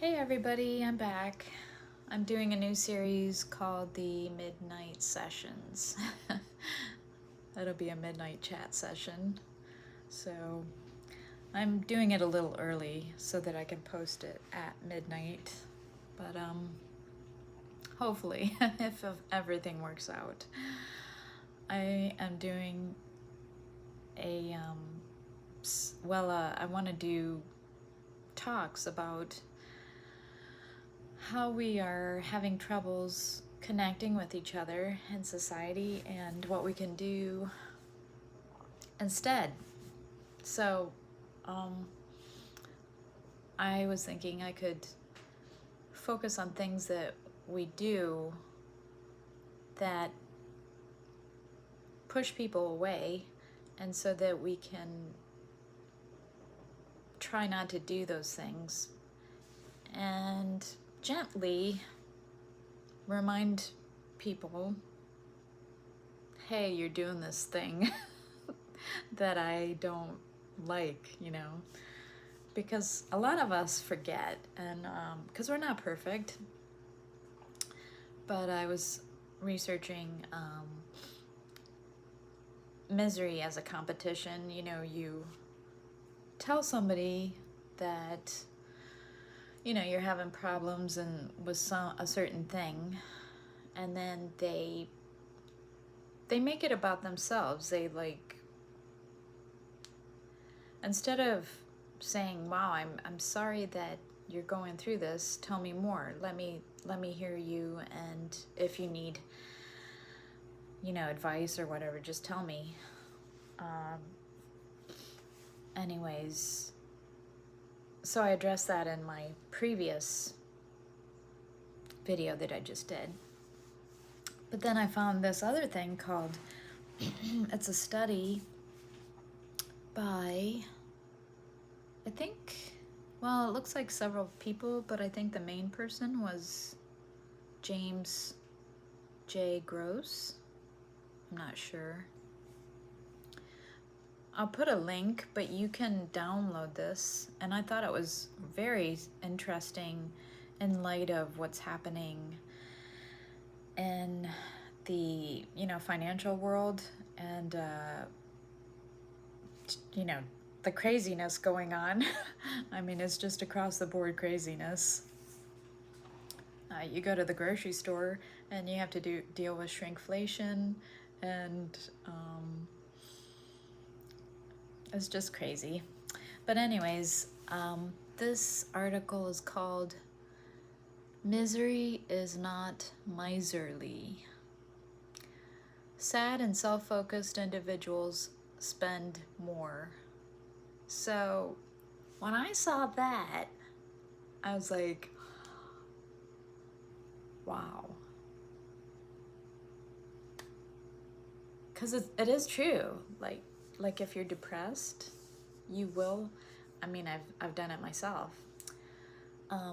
Hey everybody, I'm back. I'm doing a new series called the Midnight Sessions. That'll be a midnight chat session. So I'm doing it a little early so that I can post it at midnight. But hopefully, if everything works out, I am doing a I want to do talks about how we are having troubles connecting with each other in society and what we can do instead. So, I was thinking I could focus on things that we do that push people away, and so that we can try not to do those things and gently remind people, hey, you're doing this thing that I don't like, because a lot of us forget, and because we're not perfect. But I was researching misery as a competition. You tell somebody that you're having problems and with a certain thing, and then they make it about themselves. They instead of saying, wow, I'm sorry that you're going through this, tell me more, let me hear you, and if you need advice or whatever, just tell me. Anyways, so I addressed that in my previous video that I just did. But then I found this other thing called, it's a study by, I think, well, it looks like several people, but I think the main person was James J. Gross. I'm not sure. I'll put a link, but you can download this, and I thought it was very interesting in light of what's happening in the financial world, and the craziness going on. I mean, it's just across the board craziness. You go to the grocery store and you have to deal with shrinkflation, and it's just crazy. But anyways, this article is called Misery-is-not-miserly. Sad and self-focused individuals spend more. So when I saw that, I was like, wow. Because it is true. Like if you're depressed, you will. I mean, I've done it myself.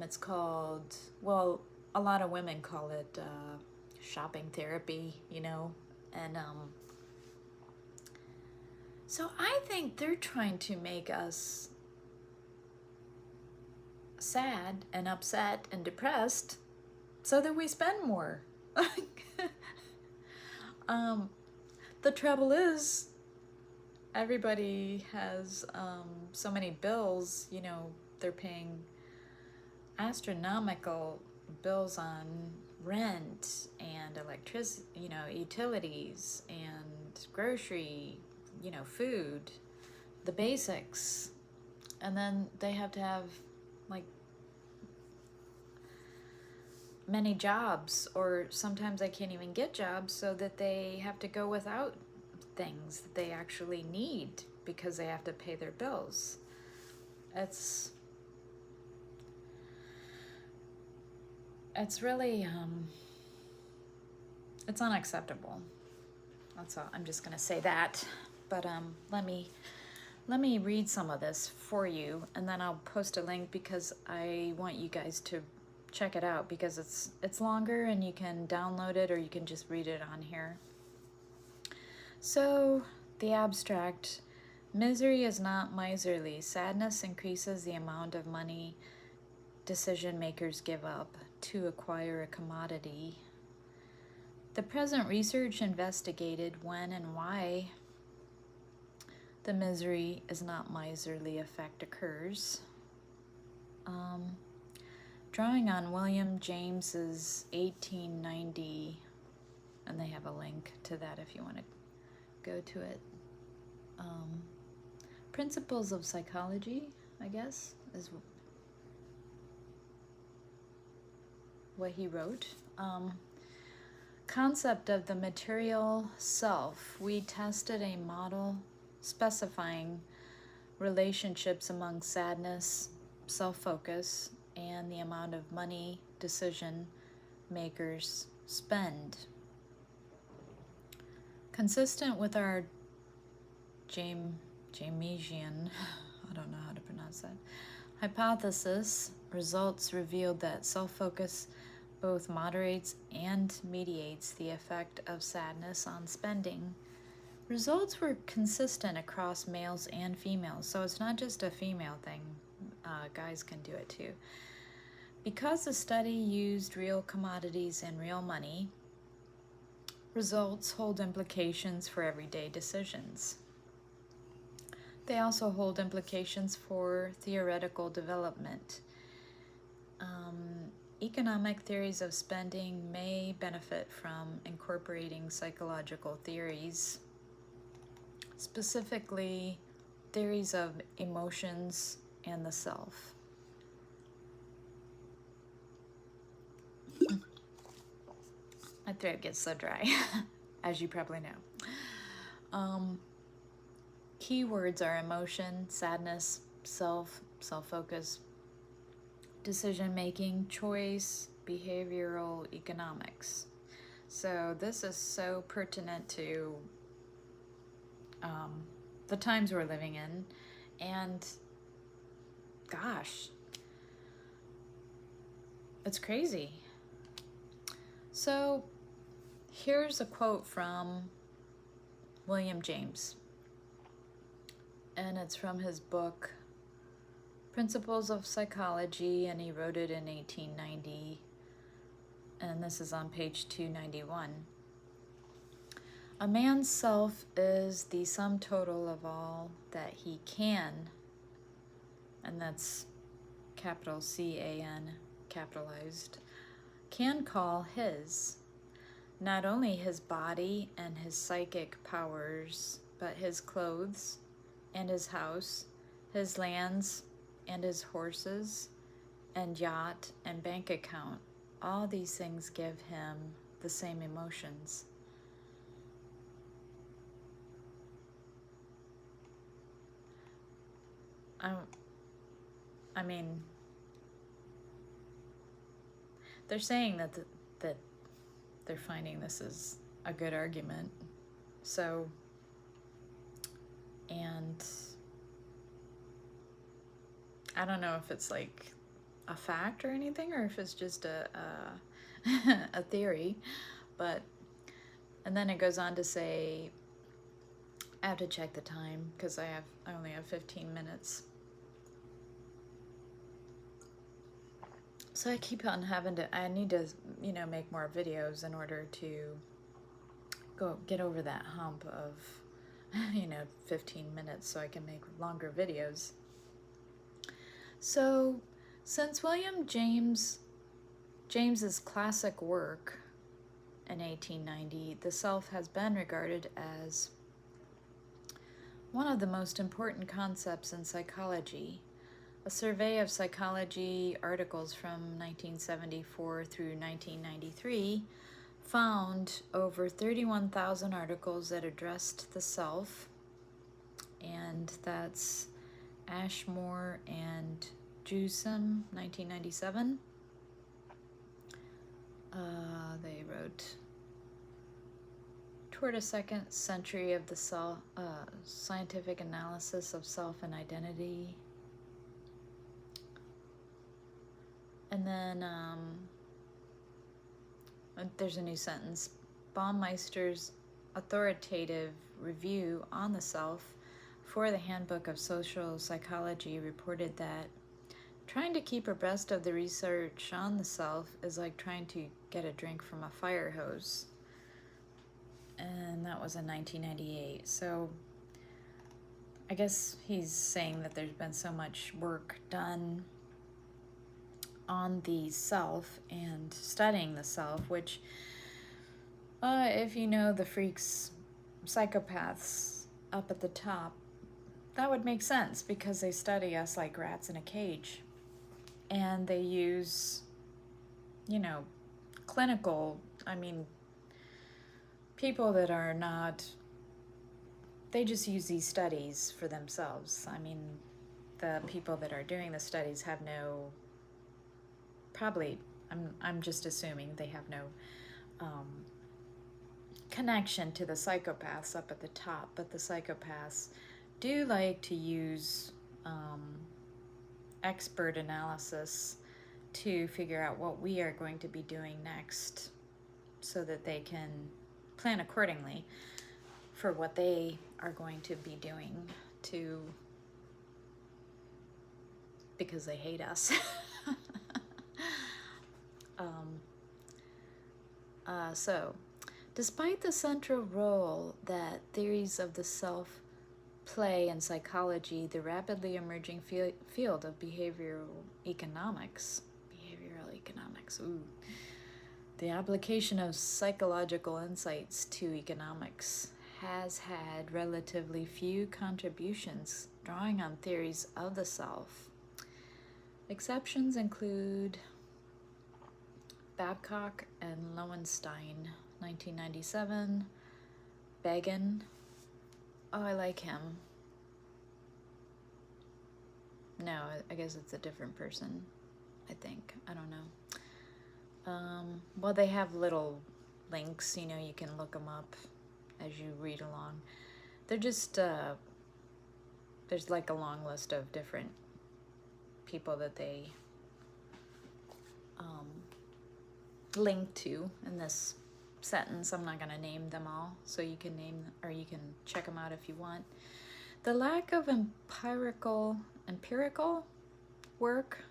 It's called, well, a lot of women call it shopping therapy, and so I think they're trying to make us sad and upset and depressed so that we spend more. The trouble is, everybody has so many bills. They're paying astronomical bills on rent and electricity, utilities and grocery, food, the basics. And then they have to have many jobs, or sometimes they can't even get jobs, so that they have to go without things that they actually need because they have to pay their bills. It's really it's unacceptable. That's all. I'm just gonna say that. But let me read some of this for you, and then I'll post a link because I want you guys to check it out, because it's longer and you can download it, or you can just read it on here. So the abstract: misery is not miserly. Sadness increases the amount of money decision makers give up to acquire a commodity. The present research investigated when and why the misery is not miserly effect occurs. Drawing on William James's 1890, and they have a link to that if you want to go to it. Principles of Psychology, I guess, is what he wrote. Concept of the material self. We tested a model specifying relationships among sadness, self-focus, and the amount of money decision makers spend. Consistent with our Jamesian, I don't know how to pronounce that, hypothesis, results revealed that self-focus both moderates and mediates the effect of sadness on spending. Results were consistent across males and females, so it's not just a female thing. Guys can do it too. Because the study used real commodities and real money, results hold implications for everyday decisions. They also hold implications for theoretical development. Economic theories of spending may benefit from incorporating psychological theories, specifically theories of emotions and the self. My throat gets so dry, as you probably know. Keywords are emotion, sadness, self-focus, decision-making, choice, behavioral economics. So this is so pertinent to the times we're living in, and gosh, it's crazy. So here's a quote from William James, and it's from his book Principles of Psychology, and he wrote it in 1890, and this is on page 291. A man's self is the sum total of all that he can, and that's capital C-A-N capitalized, can call his. Not only his body and his psychic powers, but his clothes and his house, his lands and his horses and yacht and bank account. All these things give him the same emotions. I mean, they're saying that that they're finding this is a good argument. So, and I don't know if it's like a fact or anything, or if it's just a theory, but, and then it goes on to say, I have to check the time because I only have 15 minutes. So I keep on I need to, make more videos in order to get over that hump of, 15 minutes so I can make longer videos. So since William James's classic work in 1890, the self has been regarded as one of the most important concepts in psychology. A survey of psychology articles from 1974 through 1993 found over 31,000 articles that addressed the self, and that's Ashmore and Jewson, 1997. They wrote toward a second century of the scientific analysis of self and identity. And then there's a new sentence. Baumeister's authoritative review on the self for the Handbook of Social Psychology reported that trying to keep abreast of the research on the self is like trying to get a drink from a fire hose. And that was in 1998. So I guess he's saying that there's been so much work done on the self and studying the self, which, if you know the freaks, psychopaths up at the top, that would make sense because they study us like rats in a cage. And they use, clinical, people that are not, they just use these studies for themselves. The people that are doing the studies have no, probably, I'm just assuming they have no connection to the psychopaths up at the top, but the psychopaths do like to use expert analysis to figure out what we are going to be doing next so that they can plan accordingly for what they are going to be doing because they hate us. So, despite the central role that theories of the self play in psychology, the rapidly emerging field of behavioral economics, the application of psychological insights to economics has had relatively few contributions drawing on theories of the self. Exceptions include Babcock and Loewenstein, 1997, Began. Oh, I like him. No, I guess it's a different person, I think. I don't know. Well, they have little links, you can look them up as you read along. They're just, there's like a long list of different people that they link to in this sentence. I'm not going to name them all, so you can you can check them out if you want. The lack of empirical work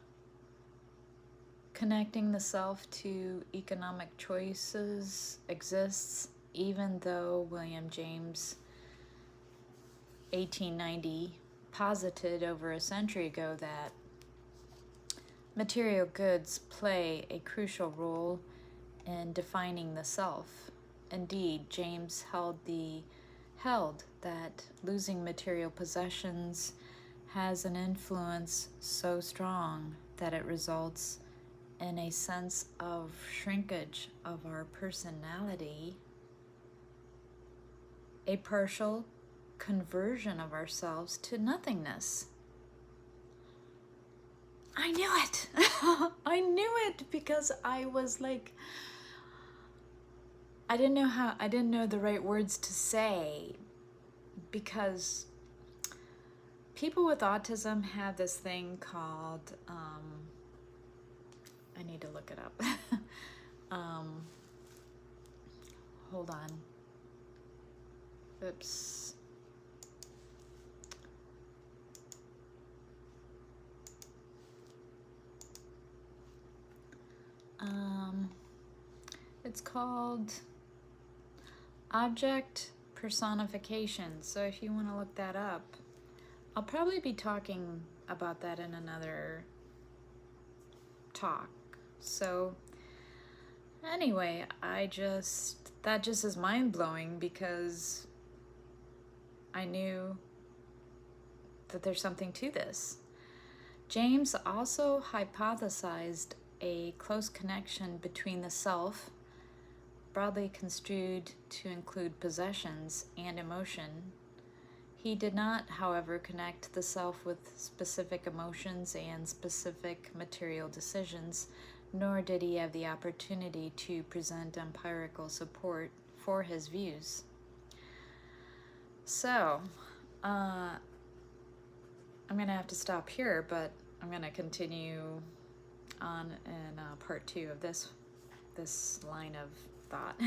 connecting the self to economic choices exists, even though William James 1890 posited over a century ago that material goods play a crucial role in defining the self. Indeed, James held that losing material possessions has an influence so strong that it results in a sense of shrinkage of our personality, a partial conversion of ourselves to nothingness. I knew it. I knew it because I was like, I didn't know the right words to say, because people with autism have this thing called, I need to look it up. Hold on. Oops. It's called object personification. So if you want to look that up, I'll probably be talking about that in another talk. So anyway, that just is mind-blowing because I knew that there's something to this. James also hypothesized a close connection between the self, broadly construed to include possessions, and emotion. He did not, however, connect the self with specific emotions and specific material decisions, nor did he have the opportunity to present empirical support for his views. So, I'm going to have to stop here, but I'm going to continue on in part 2 of this line of thought.